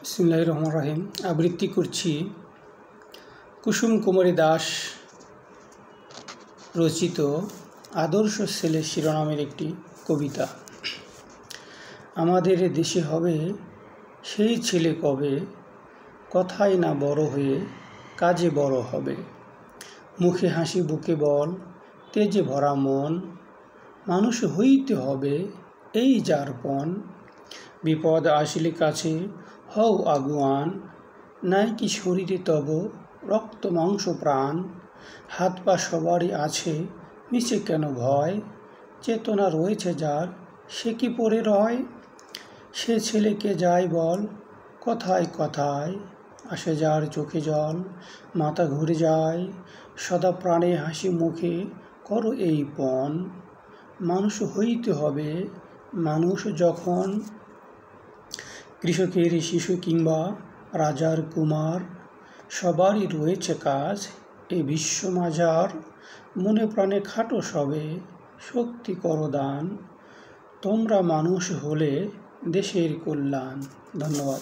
বিসমিল্লাহির রহমানির রহিম। আবৃত্তি করছি কুসুম কুমারী দাস রচিত আদর্শ ছেলে শিরোনামের একটি কবিতা। আমাদের দেশে হবে সেই ছেলে কবে, কথায় না বড় হয়ে কাজে বড় হবে। মুখে হাসি বুকে বল, তেজে ভরা মন, মানুষ হইতে হবে এই যার পণ। বিপদ আসিলে কাছে হও আগুয়ান, নাই কি শরীরে তব রক্ত মাংস প্রাণ। হাত পা সবারই আছে, মিছে কেন ভয়, চেতনা রয়েছে যার সে কি পড়ে রয়। সে ছেলেকে যাই বল কথায় কথায়, আসে যার চোখে জল মাথা ঘুরে যায়। সদা প্রাণে হাসি মুখে করো এই পণ, মানুষ হইতে হবে মানুষ যখন। কৃষকের শিশু কিংবা রাজার কুমার, সবারই রয়েছে কাজ এ বিশ্ব মাজার। মনে প্রাণে খাটো সবে, শক্তি করো দান, তোমরা মানুষ হলে দেশের কল্যাণ। ধন্যবাদ।